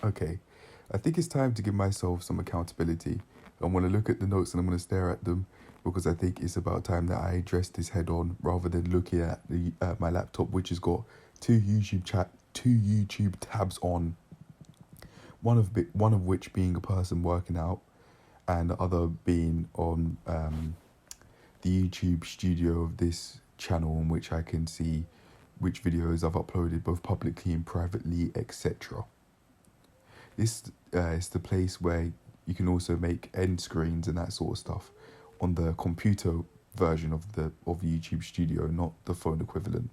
Okay, I think it's time to give myself some accountability. I'm going to look at the notes and I'm going to stare at them because I think it's about time that I address this head on rather than looking at my laptop, which has got two YouTube tabs on. One of which being a person working out, and the other being on the YouTube studio of this channel, in which I can see which videos I've uploaded both publicly and privately, etc. This is the place where you can also make end screens and that sort of stuff on the computer version of YouTube Studio, not the phone equivalent.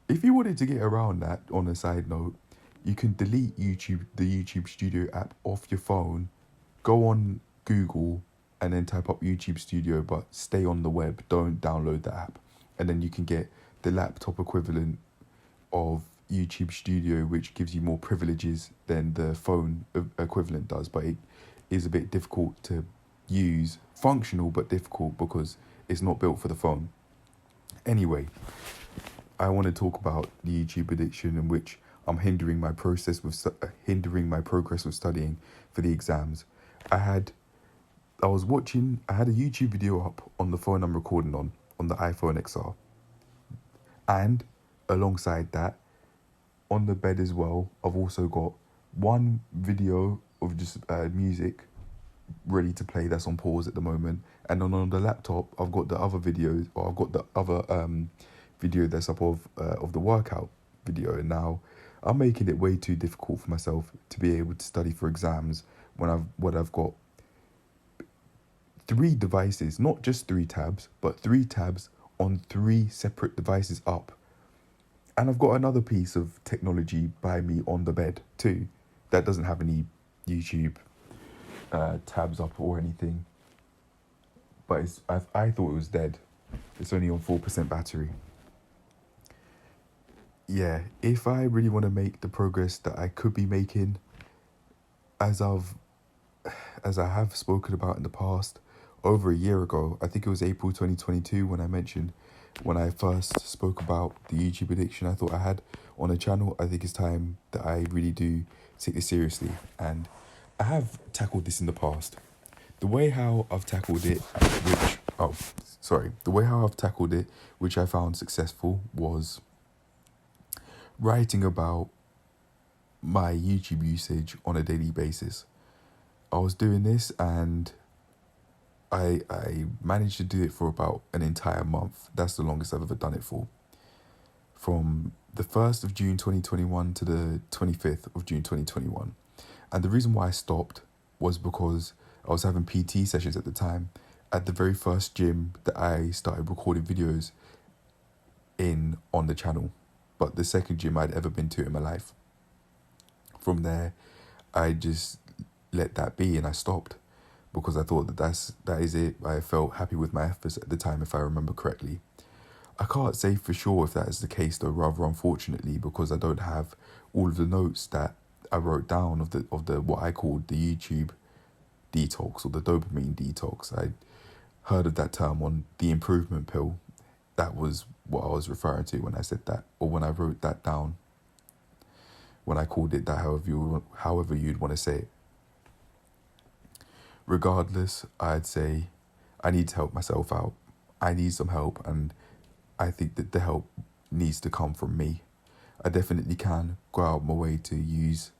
If you wanted to get around that, on a side note, you can delete the YouTube Studio app off your phone, go on Google, and then type up YouTube Studio, but stay on the web. Don't download the app, and then you can get the laptop equivalent of YouTube Studio, which gives you more privileges than the phone equivalent does, but it is a bit difficult to use, functional but difficult because it's not built for the phone. Anyway, I want to talk about the YouTube addiction, in which I'm hindering my progress with studying for the exams. I had a YouTube video up on the phone I'm recording on the iPhone XR, and alongside that, on the bed as well, I've also got one video of just music ready to play that's on pause at the moment, and then on the laptop I've got the other video that's up of the workout video. And now I'm making it way too difficult for myself to be able to study for exams when I've got three devices, not just three tabs, but three tabs on three separate devices up. And I've got another piece of technology by me on the bed too that doesn't have any YouTube tabs up or anything. But I thought it was dead. It's only on 4% battery. Yeah, if I really want to make the progress that I could be making, as I have spoken about in the past, over a year ago, I think it was April 2022 when I first spoke about the YouTube addiction I thought I had on a channel. I think it's time that I really do take this seriously, and I have tackled this in the past. The way how I've tackled it, which I found successful, was writing about my YouTube usage on a daily basis. I was doing this and I managed to do it for about an entire month. That's the longest I've ever done it for. From the 1st of June 2021 to the 25th of June 2021. And the reason why I stopped was because I was having PT sessions at the time at the very first gym that I started recording videos in on the channel, but the second gym I'd ever been to in my life. From there, I just let that be and I stopped because I thought that is it. I felt happy with my efforts at the time, if I remember correctly. I can't say for sure if that is the case though, rather unfortunately, because I don't have all of the notes that I wrote down of the what I called the YouTube detox or the dopamine detox. I heard of that term on the improvement pill. That was what I was referring to when I said that, or when I wrote that down, when I called it that, however you'd want to say it. Regardless, I'd say I need to help myself out. I need some help, and I think that the help needs to come from me. I definitely can go out my way to use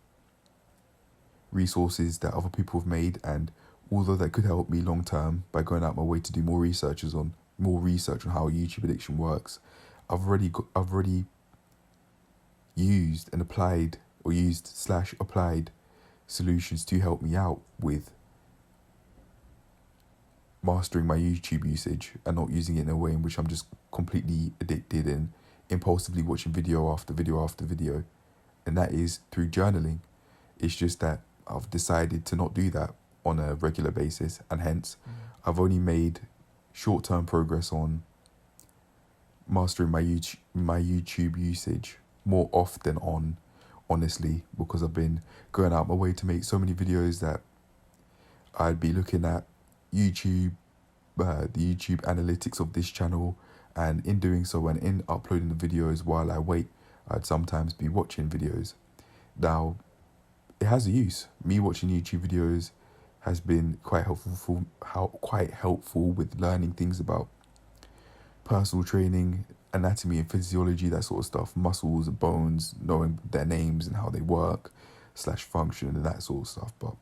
resources that other people have made, and although that could help me long term by going out my way to do more research on how YouTube addiction works, I've already used and applied solutions to help me out with mastering my YouTube usage and not using it in a way in which I'm just completely addicted and impulsively watching video after video after video. And that is through journaling. It's just that I've decided to not do that on a regular basis, and hence I've only made short-term progress on mastering my YouTube usage more off than on, honestly, because I've been going out my way to make so many videos that I'd be looking at YouTube, the YouTube analytics of this channel, and in doing so and in uploading the videos while I wait, I'd sometimes be watching videos. Now, it has a use. Me watching YouTube videos has been quite helpful with learning things about personal training, anatomy and physiology, that sort of stuff, muscles and bones, knowing their names and how they work, slash function and that sort of stuff. But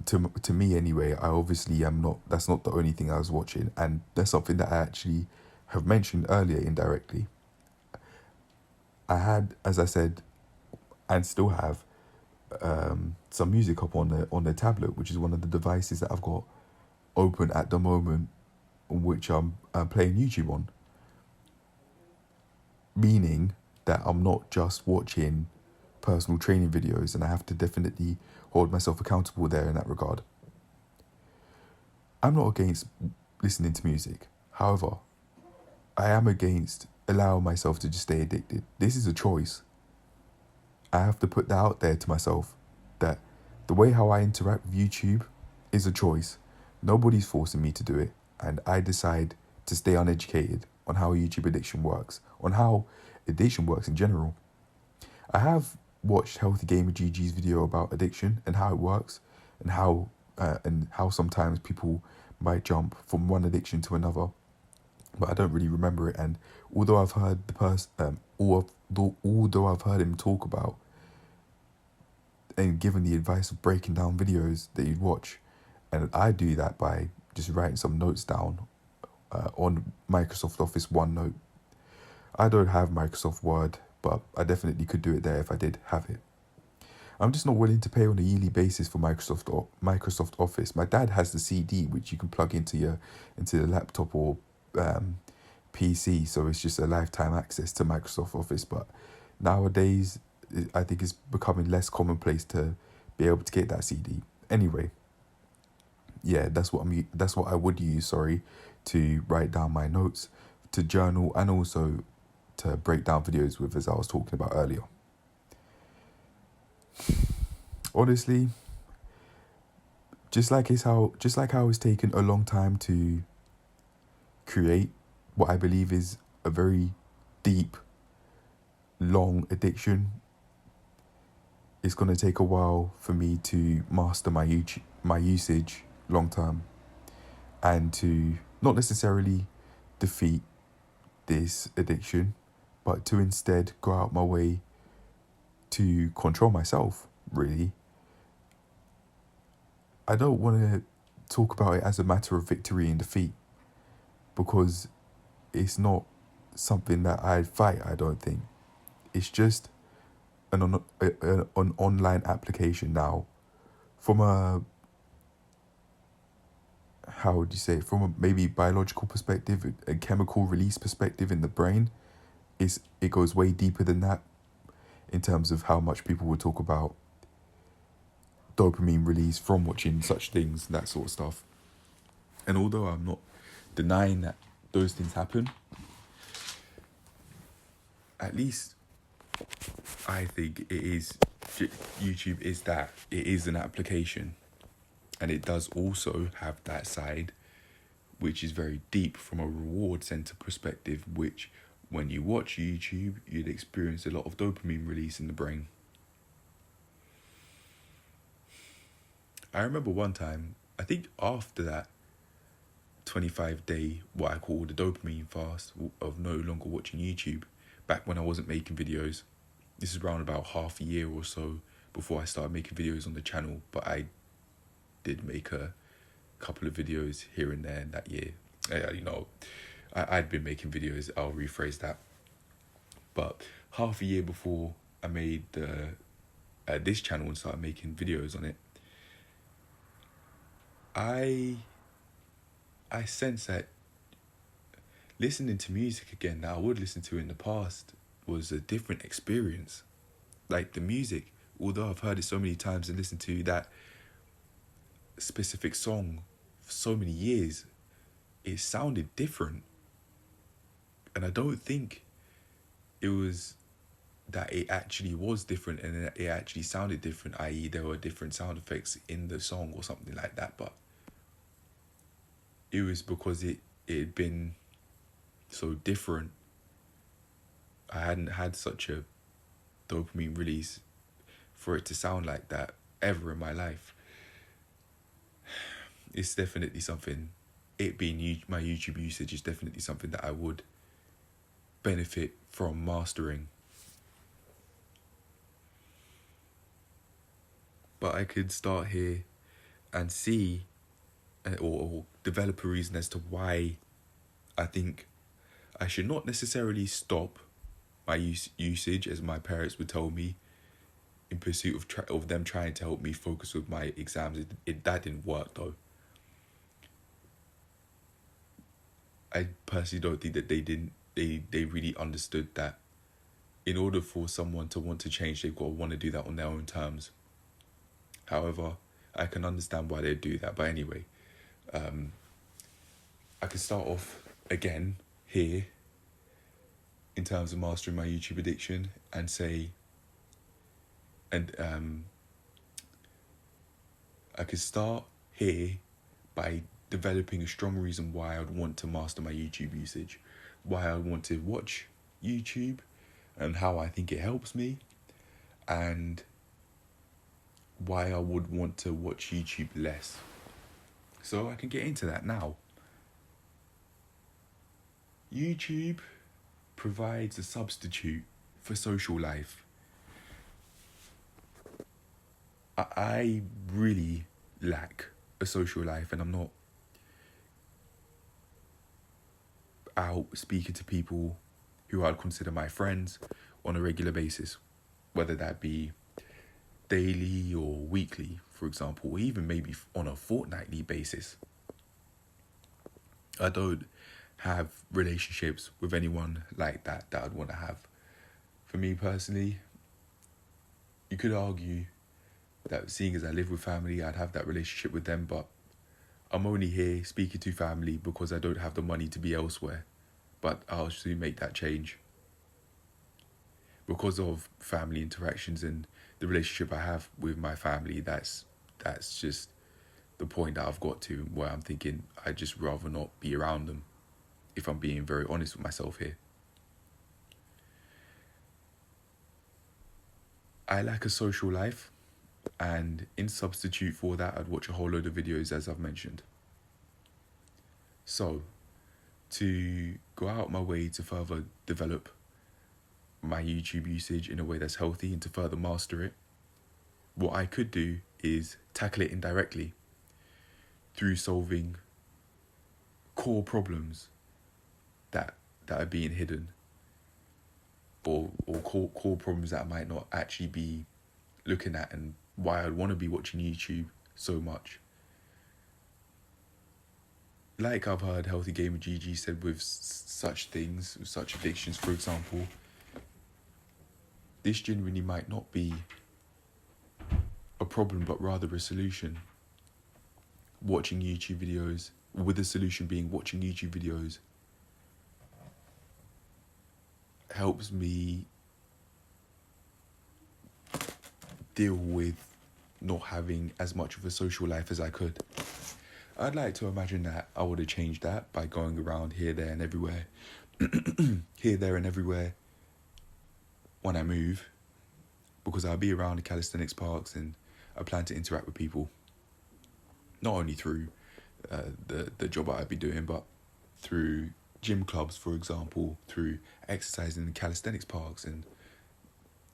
to me anyway, I obviously am not. That's not the only thing I was watching, and that's something that I actually have mentioned earlier indirectly. I had, as I said, and still have, some music up on the tablet, which is one of the devices that I've got open at the moment, on which I'm playing YouTube on. Meaning that I'm not just watching personal training videos, and I have to definitely hold myself accountable there in that regard. I'm not against listening to music. However, I am against allowing myself to just stay addicted. This is a choice. I have to put that out there to myself, that the way how I interact with YouTube is a choice. Nobody's forcing me to do it, and I decide to stay uneducated on how YouTube addiction works, on how addiction works in general. I have watched Healthy Gamer GG's video about addiction and how it works, and how sometimes people might jump from one addiction to another, but I don't really remember it. And although I've heard although I've heard him talk about and given the advice of breaking down videos that you'd watch, and I do that by just writing some notes down on Microsoft Office OneNote. I don't have Microsoft Word, but I definitely could do it there if I did have it. I'm just not willing to pay on a yearly basis for Microsoft Office. My dad has the CD, which you can plug into the laptop or PC, so it's just a lifetime access to Microsoft Office. But nowadays, I think it's becoming less commonplace to be able to get that CD. Anyway, yeah, that's what I would use. Sorry, to write down my notes, to journal, and also to break down videos with, as I was talking about earlier. Honestly, just like how it's taken a long time to create what I believe is a very deep, long addiction, it's going to take a while for me to master my usage long term, and to not necessarily defeat this addiction, but to instead go out my way to control myself, really. I don't want to talk about it as a matter of victory and defeat, because it's not something that I fight, I don't think. It's just an online application now. From a, how would you say, from a maybe biological perspective, a chemical release perspective in the brain, it goes way deeper than that, in terms of how much people would talk about dopamine release from watching such things, that sort of stuff. And although I'm not denying that those things happen, at least I think YouTube is that. It is an application, and it does also have that side, which is very deep from a reward center perspective, which when you watch YouTube, you'd experience a lot of dopamine release in the brain. I remember one time, I think after that 25-day, what I call the dopamine fast of no longer watching YouTube, back when I wasn't making videos. This is around about half a year or so before I started making videos on the channel, but I did make a couple of videos here and there in that year. I'd been making videos, I'll rephrase that. But half a year before I made this channel and started making videos on it, I sense that listening to music again that I would listen to in the past was a different experience. Like the music, although I've heard it so many times and listened to that specific song for so many years, it sounded different. And I don't think it was that it actually was different and it actually sounded different, i.e. there were different sound effects in the song or something like that, but it was because it had been so different. I hadn't had such a dopamine release for it to sound like that ever in my life. It's definitely something, it being my YouTube usage is definitely something that I would benefit from mastering. But I could start here and see or develop a reason as to why I think I should not necessarily stop my usage, as my parents would tell me, in pursuit of them trying to help me focus with my exams. That didn't work though. I personally don't think that they really understood that in order for someone to want to change, they've got to want to do that on their own terms. However, I can understand why they do that. But anyway, I could start off again here in terms of mastering my YouTube addiction and say, I could start here by developing a strong reason why I would want to master my YouTube usage, why I want to watch YouTube and how I think it helps me, and why I would want to watch YouTube less. So I can get into that now. YouTube provides a substitute for social life. I really lack a social life, and I'm not out speaking to people who I'd consider my friends on a regular basis, whether that be daily or weekly, for example, or even maybe on a fortnightly basis. I don't have relationships with anyone like that I'd want to have. For me personally, you could argue that seeing as I live with family, I'd have that relationship with them, but I'm only here speaking to family because I don't have the money to be elsewhere. But I'll soon make that change. Because of family interactions and the relationship I have with my family, that's just the point that I've got to where I'm thinking I'd just rather not be around them, if I'm being very honest with myself here. I lack a social life, and in substitute for that, I'd watch a whole load of videos, as I've mentioned. So, to go out my way to further develop my YouTube usage in a way that's healthy and to further master it, what I could do is tackle it indirectly through solving core problems that are being hidden, or core problems that I might not actually be looking at, and why I'd want to be watching YouTube so much. Like I've heard Healthy Gamer GG said with such things, with such addictions, for example, this genuinely might not be a problem, but rather a solution. Watching YouTube videos, with the solution being watching YouTube videos, helps me deal with not having as much of a social life as I could. I'd like to imagine that I would have changed that by going around here, there and everywhere, here, there and everywhere when I move, because I'll be around the calisthenics parks and I plan to interact with people, not only through the job that I'd be doing, but through gym clubs, for example, through exercising in calisthenics parks, and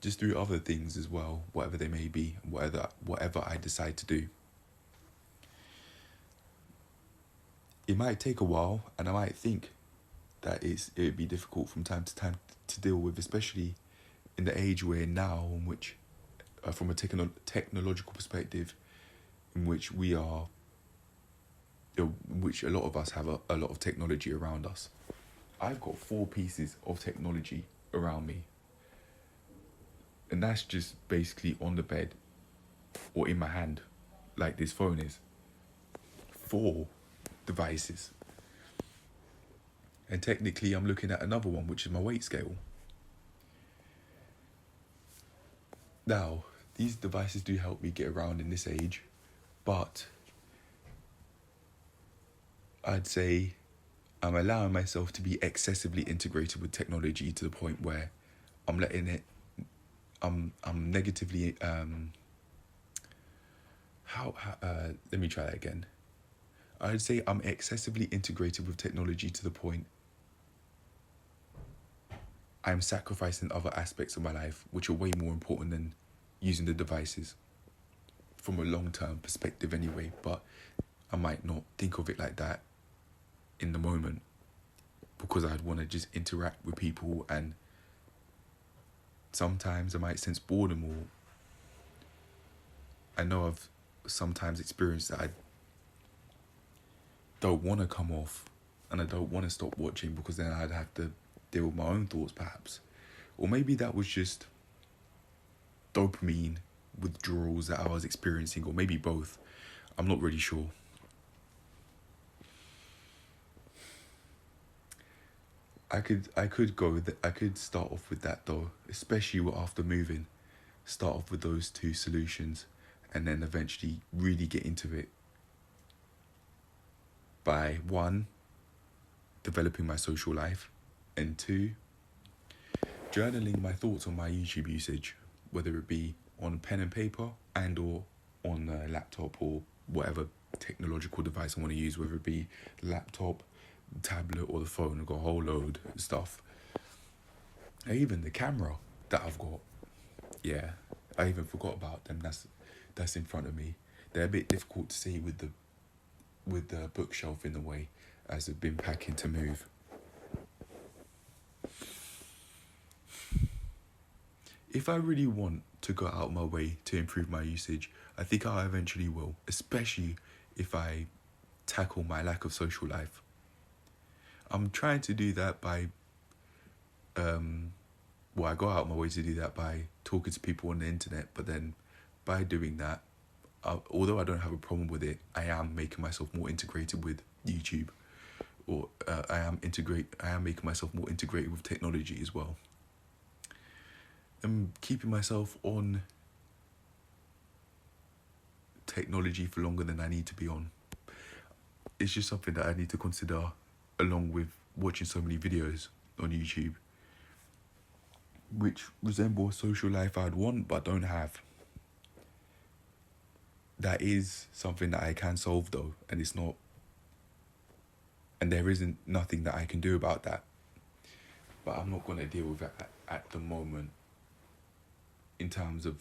just through other things as well, whatever they may be, whatever I decide to do. It might take a while, and I might think that it'd be difficult from time to time to deal with, especially in the age we're in now, in which, from a technological perspective, in which we are, in which a lot of us have a lot of technology around us. I've got 4 pieces of technology around me, and that's just basically on the bed or in my hand, like this phone is. 4 devices. And technically I'm looking at another one, which is my weight scale. Now, these devices do help me get around in this age, but I'd say I'm allowing myself to be excessively integrated with technology to the point where I'm letting it I'm negatively let me try that again. I'd say I'm excessively integrated with technology to the point I'm sacrificing other aspects of my life which are way more important than using the devices from a long-term perspective anyway, but I might not think of it like that in the moment because I'd want to just interact with people, and sometimes I might sense boredom, or I know I've sometimes experienced that I don't want to come off and I don't want to stop watching because then I'd have to deal with my own thoughts perhaps. Or maybe that was just dopamine withdrawals that I was experiencing, or maybe both. I'm not really sure. I could start off with that though, especially after moving. Start off with those two solutions and then eventually really get into it by one, developing my social life, and two, journaling my thoughts on my YouTube usage, whether it be on pen and paper and or on a laptop or whatever technological device I want to use, whether it be laptop, tablet or the phone. I've got a whole load of stuff. And even the camera that I've got, yeah, I even forgot about them. That's in front of me. They're a bit difficult to see with the bookshelf in the way as I've been packing to move. If I really want to go out of my way to improve my usage, I think I eventually will, especially if I tackle my lack of social life. I'm trying to do that by, I go out of my way to do that by talking to people on the internet, but then by doing that, although I don't have a problem with it, I am making myself more integrated with YouTube, or I am making myself more integrated with technology as well. I'm keeping myself on technology for longer than I need to be on. It's just something that I need to consider along with watching so many videos on YouTube which resemble a social life I'd want but don't have. That is something that I can solve though, and there isn't nothing that I can do about that. But I'm not going to deal with it at the moment in terms of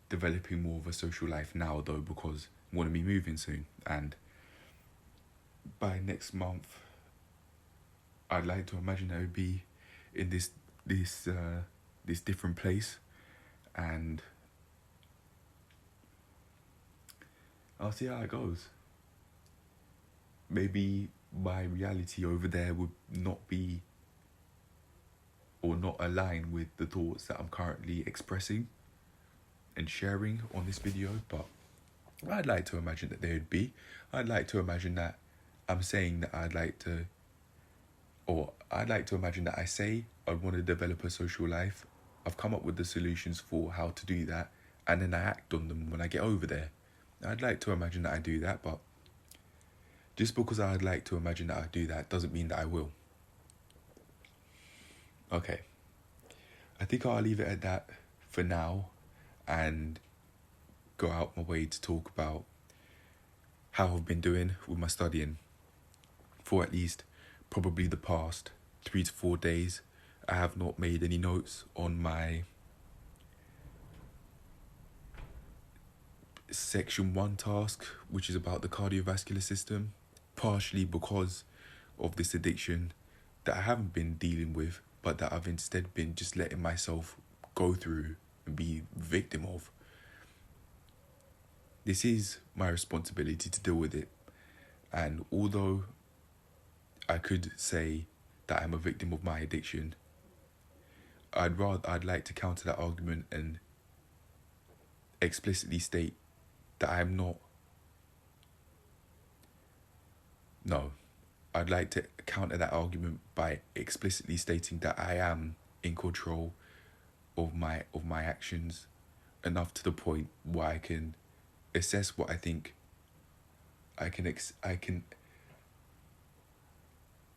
developing more of a social life now though, because I'm going to be moving soon, and by next month I'd like to imagine that I would be in this different place, and I'll see how it goes. Maybe my reality over there would not be or not align with the thoughts that I'm currently expressing and sharing on this video, but I'd like to imagine that they would be. I'd like to imagine that I'm saying that I'd like to imagine that I say I want to develop a social life. I've come up with the solutions for how to do that, and then I act on them when I get over there. I'd like to imagine that I do that, but just because I'd like to imagine that I do that doesn't mean that I will. Okay. I think I'll leave it at that for now and go out my way to talk about how I've been doing with my studying for at least probably the past 3 to 4 days. I have not made any notes on my section 1 task, which is about the cardiovascular system, partially because of this addiction that I haven't been dealing with, but that I've instead been just letting myself go through and be victim of. This is my responsibility to deal with it, and although I could say that I'm a victim of my addiction, I'd like to counter that argument and explicitly state that I'm not. No, I'd like to counter that argument by explicitly stating that I am in control of my actions enough to the point where I can assess what I think. I can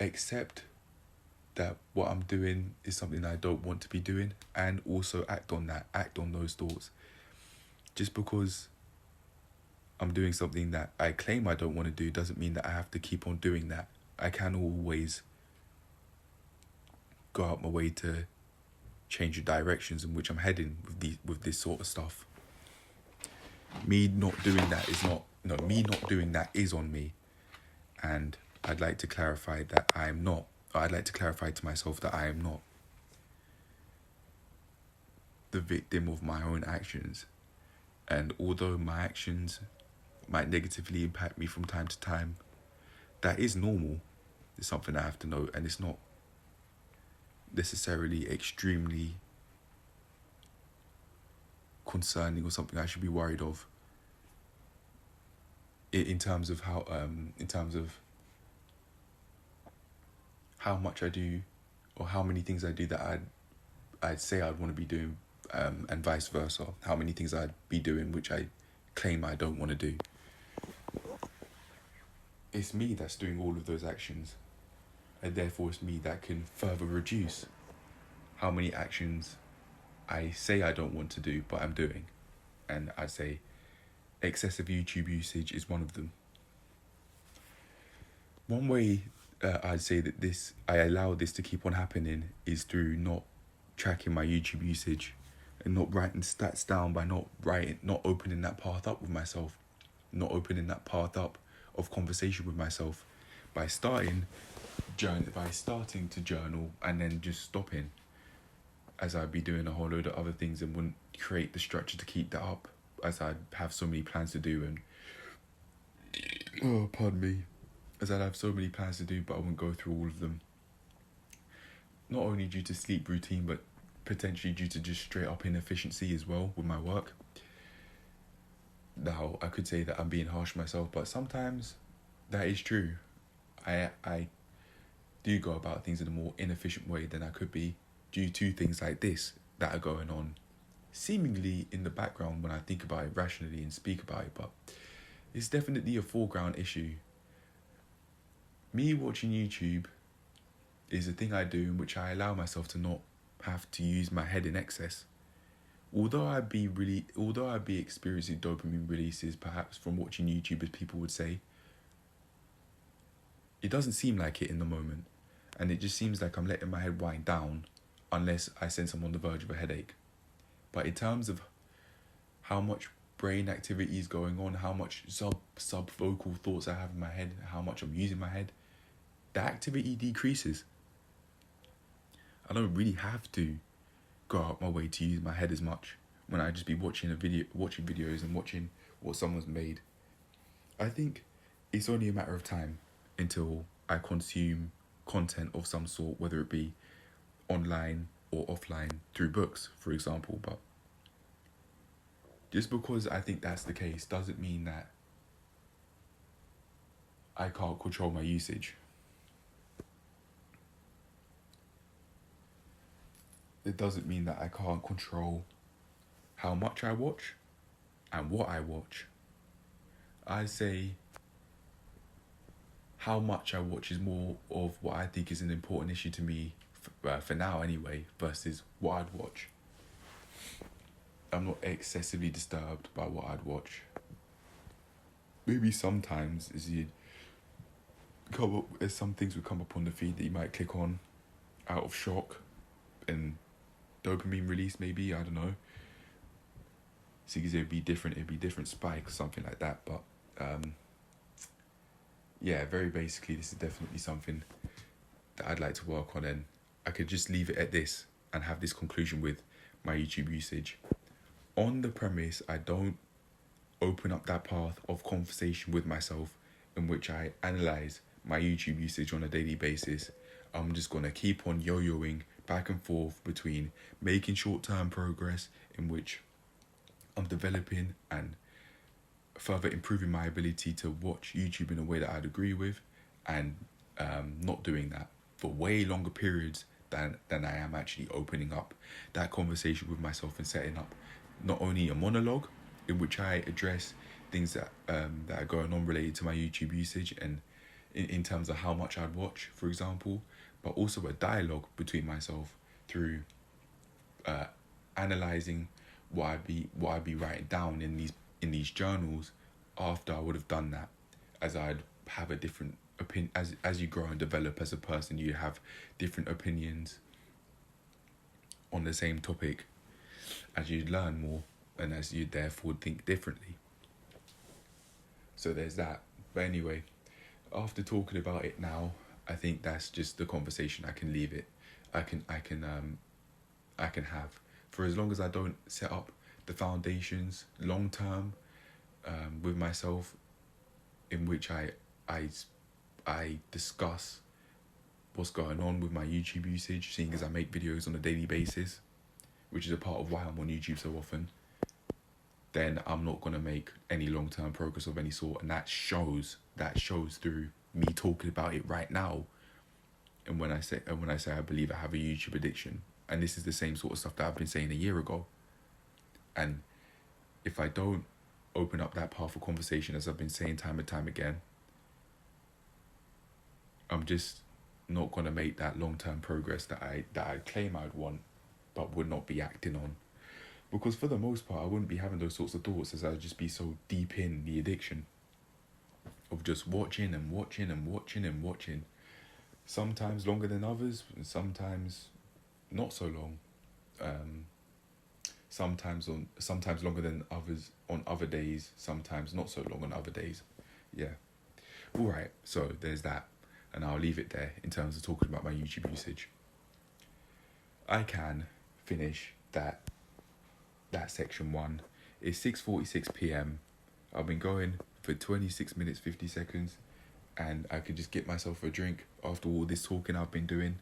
accept that what I'm doing is something I don't want to be doing, and also act on that, act on those thoughts. Just because I'm doing something that I claim I don't want to do doesn't mean that I have to keep on doing that. I can always go out my way to change the directions in which I'm heading with this sort of stuff. Me not doing that is on me, and I'd like to clarify that I am not. I'd like to clarify to myself that I am not the victim of my own actions. And although my actions might negatively impact me from time to time, that is normal. It's something I have to know, and it's not necessarily extremely concerning or something I should be worried of. In terms of how much I do, or how many things I do that I'd say I'd want to be doing, and vice versa. How many things I'd be doing which I claim I don't want to do. It's me that's doing all of those actions, and therefore it's me that can further reduce how many actions I say I don't want to do but I'm doing. And I'd say excessive YouTube usage is one of them. One way I'd say that I allow this to keep on happening is through not tracking my YouTube usage and not writing stats down, by not opening that path up with myself, not opening that path up of conversation with myself by starting to journal and then just stopping, as I'd be doing a whole load of other things and wouldn't create the structure to keep that up, as I'd have so many plans to do as I'd have so many plans to do, but I wouldn't go through all of them. Not only due to sleep routine, but potentially due to just straight up inefficiency as well with my work. Now, I could say that I'm being harsh on myself, but sometimes that is true. I do go about things in a more inefficient way than I could be, due to things like this that are going on seemingly in the background when I think about it rationally and speak about it, but it's definitely a foreground issue. Me watching YouTube is a thing I do in which I allow myself to not have to use my head in excess. Although I'd be experiencing dopamine releases perhaps from watching YouTube, as people would say, it doesn't seem like it in the moment, and it just seems like I'm letting my head wind down unless I sense I'm on the verge of a headache. But in terms of how much brain activity is going on, how much sub-vocal thoughts I have in my head, how much I'm using my head, the activity decreases. I don't really have to go out my way to use my head as much when I just be watching videos and watching what someone's made. I think it's only a matter of time until I consume content of some sort, whether it be online or offline through books, for example. But just because I think that's the case doesn't mean that I can't control my usage. It doesn't mean that I can't control how much I watch and what I watch. I say how much I watch is more of what I think is an important issue to me for now anyway, versus what I'd watch. I'm not excessively disturbed by what I'd watch. Maybe sometimes some things would come up on the feed that you might click on out of shock and dopamine release, maybe, I don't know. So it'd be different spike or something like that. But yeah, very basically, this is definitely something that I'd like to work on, and I could just leave it at this and have this conclusion with my YouTube usage. On the premise, I don't open up that path of conversation with myself in which I analyse my YouTube usage on a daily basis. I'm just going to keep on yo-yoing back and forth between making short-term progress in which I'm developing and further improving my ability to watch YouTube in a way that I'd agree with, and not doing that for way longer periods than I am actually opening up that conversation with myself and setting up not only a monologue in which I address things that are going on related to my YouTube usage and in terms of how much I'd watch, for example, but also a dialogue between myself through analyzing what I'd be writing down in these journals after I would have done that, as I'd have a different opinion. As you grow and develop as a person, you have different opinions on the same topic as you learn more, and as you therefore think differently. So there's that. But anyway, after talking about it now, I think that's just the conversation I can leave it. I can have, for as long as I don't set up the foundations long term with myself, in which I discuss what's going on with my YouTube usage, seeing as I make videos on a daily basis, which is a part of why I'm on YouTube so often, then I'm not going to make any long-term progress of any sort. And that shows through me talking about it right now. And when I say I believe I have a YouTube addiction, and this is the same sort of stuff that I've been saying a year ago. And if I don't open up that path of conversation, as I've been saying time and time again, I'm just not going to make that long-term progress that I claim I'd want, but would not be acting on. Because for the most part, I wouldn't be having those sorts of thoughts, as I'd just be so deep in the addiction of just watching and watching and watching and watching. Sometimes longer than others, and sometimes not so long. Sometimes longer than others on other days, sometimes not so long on other days. Yeah. Alright, so there's that. And I'll leave it there in terms of talking about my YouTube usage. I can finish that section 1. It's 6:46 p.m. I've been going for 26 minutes 50 seconds, and I could just get myself a drink after all this talking I've been doing,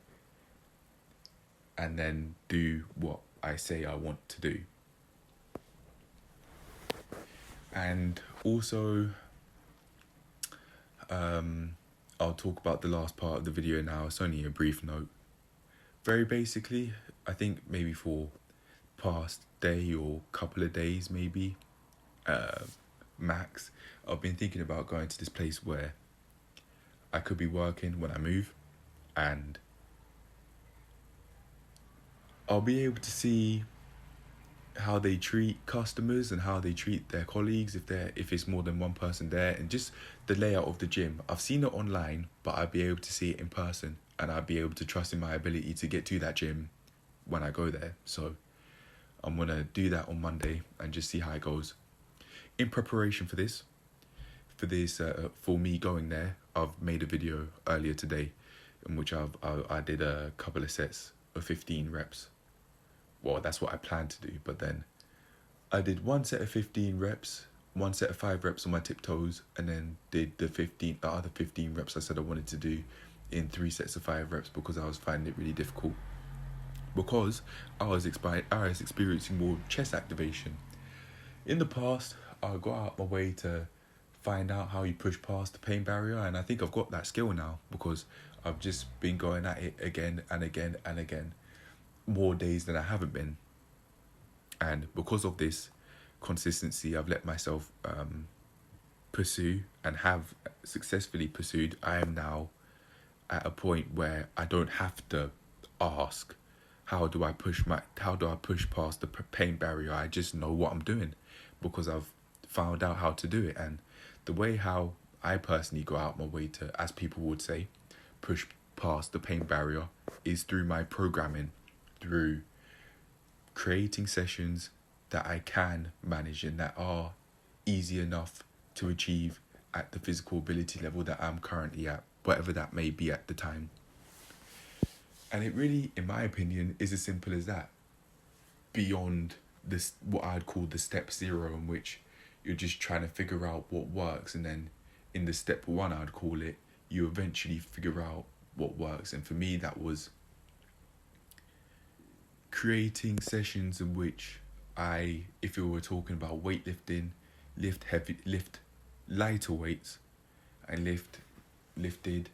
and then do what I say I want to do. And also I'll talk about the last part of the video now. It's only a brief note. Very basically, I think maybe for past day or couple of days maybe, max, I've been thinking about going to this place where I could be working when I move, and I'll be able to see how they treat customers and how they treat their colleagues if it's more than one person there, and just the layout of the gym. I've seen it online, but I'd be able to see it in person, and I'd be able to trust in my ability to get to that gym when I go there. So I'm gonna do that on Monday and just see how it goes. In preparation for me going there, I've made a video earlier today in which I did a couple of sets of 15 reps. Well, that's what I planned to do, but then I did one set of 15 reps, one set of 5 reps on my tiptoes, and then did the other 15 reps I said I wanted to do in 3 sets of 5 reps, because I was finding it really difficult. Because I was experiencing more chest activation. In the past, I got out my way to find out how you push past the pain barrier, and I think I've got that skill now, because I've just been going at it again and again and again, more days than I haven't been. And because of this consistency I've let myself pursue and have successfully pursued, I am now at a point where I don't have to ask, how do I push past the pain barrier? I just know what I'm doing, because I've found out how to do it. And the way how I personally go out my way to, as people would say, push past the pain barrier is through my programming, through creating sessions that I can manage and that are easy enough to achieve at the physical ability level that I'm currently at, whatever that may be at the time. And it really, in my opinion, is as simple as that. Beyond this, what I'd call the step 0, in which you're just trying to figure out what works, and then in the step 1, I'd call it, you eventually figure out what works. And for me, that was creating sessions in which if we were talking about weightlifting, lift lighter weights, and lifted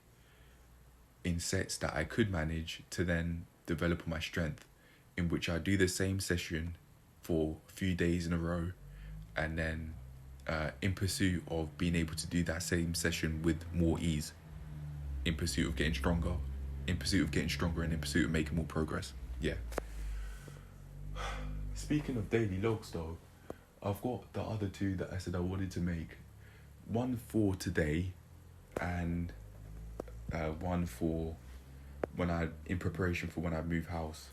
in sets that I could manage, to then develop my strength, in which I do the same session for a few days in a row, and then in pursuit of being able to do that same session with more ease, in pursuit of getting stronger, in pursuit of getting stronger and in pursuit of making more progress. Yeah. Speaking of daily logs though, I've got the other two that I said I wanted to make. One for today and one for in preparation for when I move house.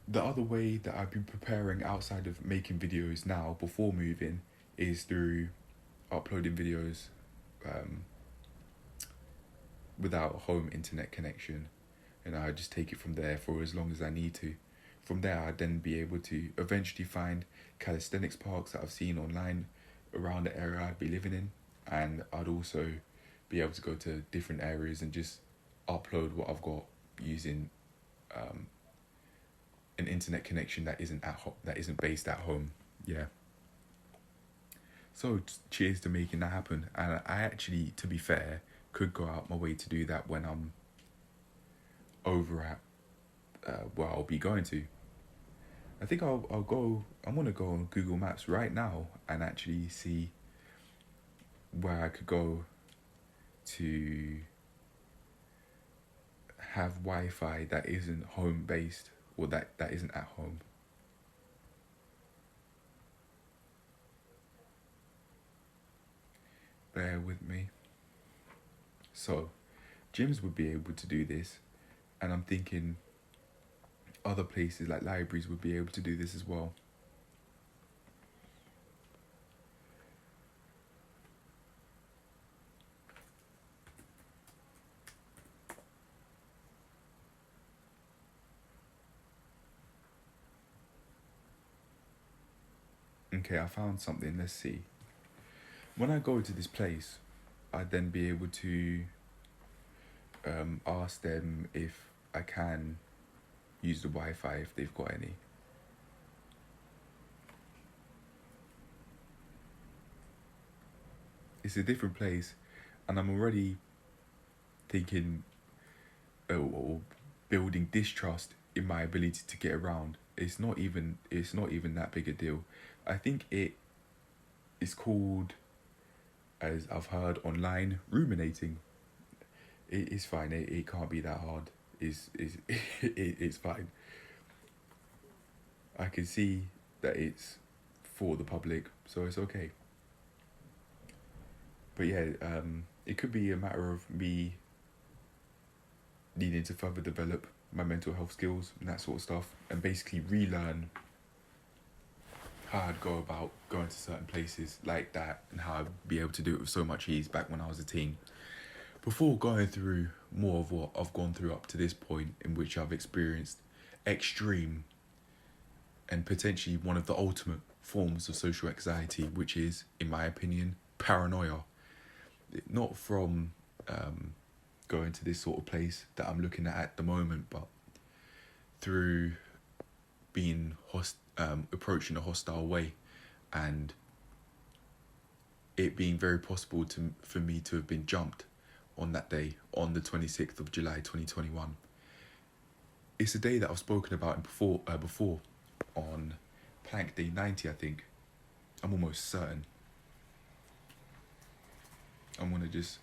The other way that I've been preparing outside of making videos now before moving is through uploading videos without a home internet connection, and I just take it from there for as long as I need to. From there, I'd then be able to eventually find calisthenics parks that I've seen online around the area I'd be living in, and I'd also be able to go to different areas and just upload what I've got using an internet connection that isn't based at home. Yeah. So cheers to making that happen. And I actually, to be fair, could go out my way to do that when I'm over at where I'll be going to. I think I'm gonna go on Google Maps right now and actually see where I could go to have Wi-Fi that isn't home based, or that isn't at home. Bear with me. So, gyms would be able to do this, and I'm thinking other places like libraries would be able to do this as well. Okay, I found something. Let's see. When I go to this place, I'd then be able to ask them if I can use the Wi-Fi if they've got any. It's a different place, and I'm already thinking, or building distrust in my ability to get around. It's not even that big a deal. I think it is called, as I've heard online, ruminating. It's fine. It can't be that hard. It's fine. I can see that it's for the public, so it's okay. But yeah, it could be a matter of me needing to further develop my mental health skills and that sort of stuff, and basically relearn how I'd go about going to certain places like that, and how I'd be able to do it with so much ease back when I was a teen. Before going through more of what I've gone through up to this point, in which I've experienced extreme and potentially one of the ultimate forms of social anxiety, which is, in my opinion, paranoia. Not from going to this sort of place that I'm looking at the moment, but through being approached in a hostile way, and it being very possible for me to have been jumped on that day, on the 26th of July 2021. It's a day that I've spoken about before on Plank Day 90, I think. I'm almost certain. I'm gonna just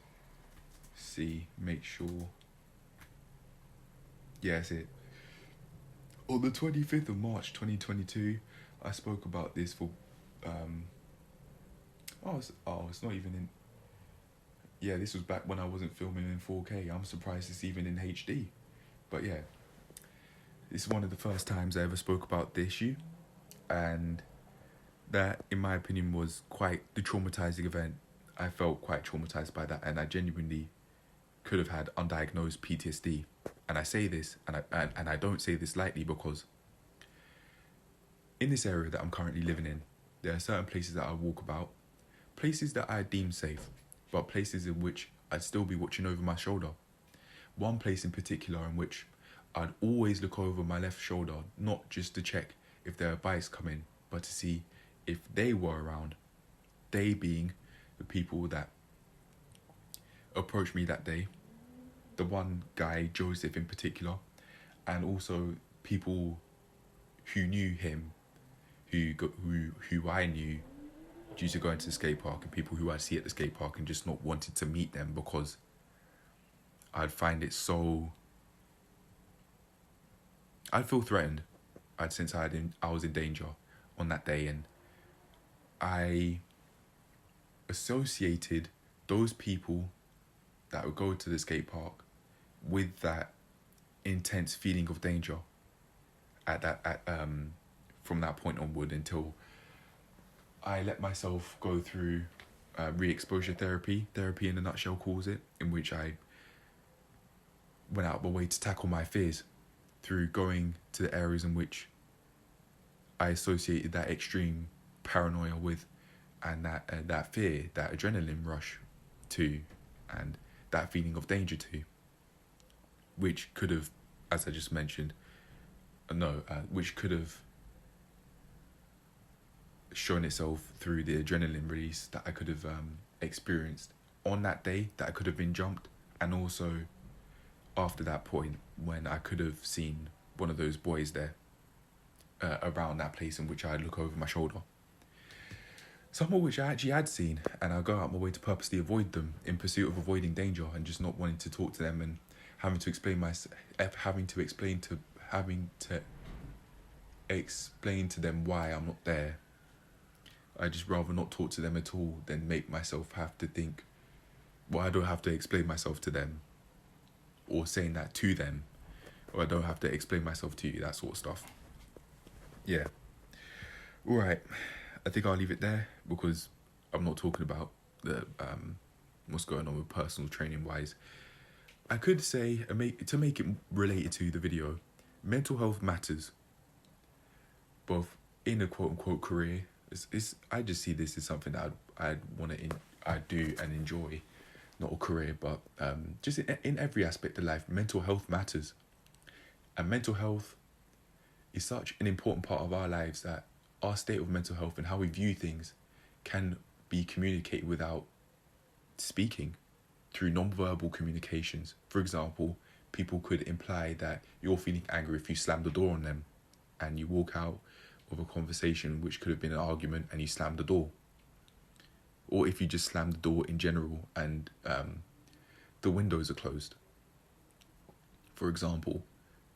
make sure. Yeah, that's it. On the 25th of March 2022, I spoke about this for it's not even in. Yeah, this was back when I wasn't filming in 4K. I'm surprised it's even in HD. But yeah, this is one of the first times I ever spoke about the issue, and that, in my opinion, was quite the traumatizing event. I felt quite traumatized by that, and I genuinely could have had undiagnosed PTSD. And I say this, and I don't say this lightly, because in this area that I'm currently living in, there are certain places that I walk about, places that I deem safe, but places in which I'd still be watching over my shoulder. One place in particular in which I'd always look over my left shoulder, not just to check if there are bikes coming, but to see if they were around. They being the people that approached me that day, the one guy, Joseph in particular, and also people who knew him, who I knew due to going to the skate park, and people who I see at the skate park and just not wanted to meet them because I'd find it so... I'd feel threatened. I'd sense I was in danger on that day, and I associated those people that would go to the skate park with that intense feeling of danger from that point onward, until I let myself go through re-exposure therapy in a nutshell calls it, in which I went out of my way to tackle my fears through going to the areas in which I associated that extreme paranoia with, and that fear, that adrenaline rush to, and that feeling of danger to, which could have, as I just mentioned, which could have shown itself through the adrenaline release that I could have experienced on that day, that I could have been jumped, and also after that point when I could have seen one of those boys there around that place in which I'd look over my shoulder. Some of which I actually had seen, and I go out my way to purposely avoid them in pursuit of avoiding danger and just not wanting to talk to them, and having to explain to them why I'm not there. I just rather not talk to them at all than make myself have to think, well, I don't have to explain myself to them, or saying that to them, or I don't have to explain myself to you, that sort of stuff. Yeah. Alright, I think I'll leave it there, because I'm not talking about the what's going on with personal training wise. I could say, to make it related to the video, mental health matters, both in a quote-unquote career. I just see this as something that I'd do and enjoy, not a career, but just in every aspect of life, mental health matters. And mental health is such an important part of our lives that our state of mental health and how we view things can be communicated without speaking, through non-verbal communications. For example, people could imply that you're feeling angry if you slam the door on them, and you walk out of a conversation which could have been an argument and you slam the door. Or if you just slam the door in general and the windows are closed. For example,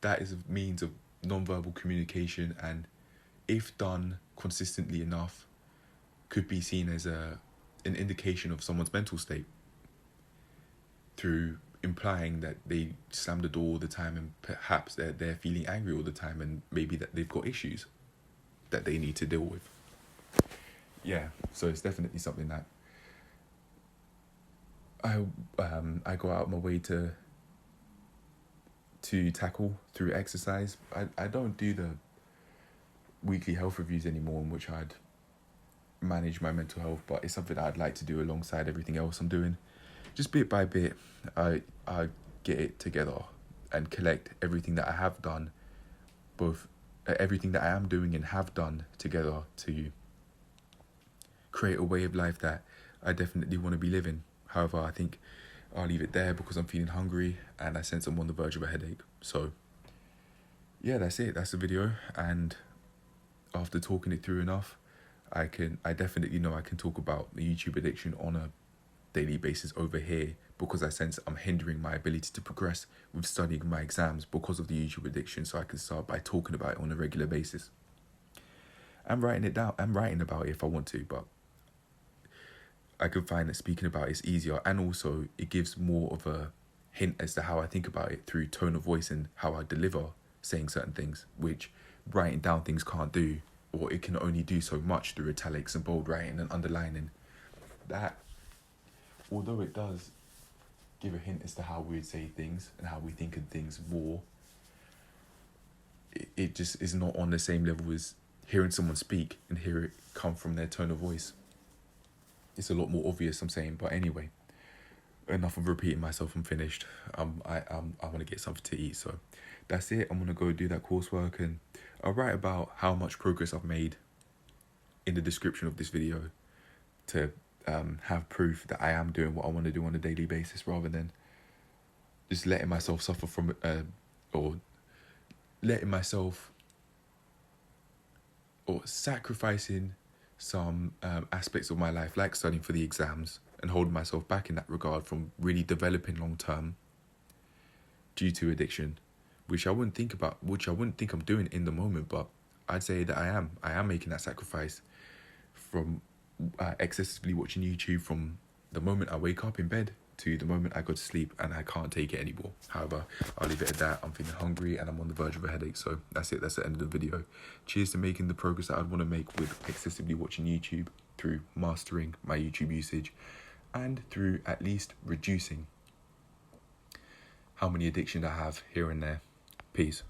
that is a means of non-verbal communication, and if done consistently enough, could be seen as an indication of someone's mental state, through implying that they slam the door all the time, and perhaps they're feeling angry all the time, and maybe that they've got issues that they need to deal with. Yeah, so it's definitely something that I go out of my way to tackle through exercise. I don't do the weekly health reviews anymore, in which I'd manage my mental health, but it's something that I'd like to do alongside everything else I'm doing. Just bit by bit, I get it together and collect everything that I have done, both everything that I am doing and have done together, to create a way of life that I definitely want to be living. However, I think I'll leave it there because I'm feeling hungry and I sense I'm on the verge of a headache. So yeah, that's it. That's the video. And after talking it through enough, I definitely know I can talk about the YouTube addiction on a daily basis over here, because I sense I'm hindering my ability to progress with studying my exams because of the YouTube addiction. So I can start by talking about it on a regular basis. I'm writing it down. I'm writing about it if I want to, but I can find that speaking about it is easier, and also it gives more of a hint as to how I think about it through tone of voice and how I deliver saying certain things, which writing down things can't do, or it can only do so much through italics and bold writing and underlining. That, although it does give a hint as to how we would say things and how we think of things more, it just is not on the same level as hearing someone speak and hear it come from their tone of voice. It's a lot more obvious, I'm saying. But anyway, enough of repeating myself. I'm finished. I want to get something to eat, so that's it. I'm gonna go do that coursework, and I'll write about how much progress I've made in the description of this video, to have proof that I am doing what I want to do on a daily basis, rather than just letting myself suffer from or letting myself, or sacrificing some aspects of my life, like studying for the exams, and holding myself back in that regard from really developing long term, due to addiction, which I wouldn't think I'm doing in the moment, but I'd say that I am making that sacrifice from excessively watching YouTube from the moment I wake up in bed to the moment I go to sleep, and I can't take it anymore. However, I'll leave it at that. I'm feeling hungry and I'm on the verge of a headache, so that's it. That's the end of the video. Cheers to making the progress that I'd want to make with excessively watching YouTube, through mastering my YouTube usage, and through at least reducing how many addictions I have here and there. Peace.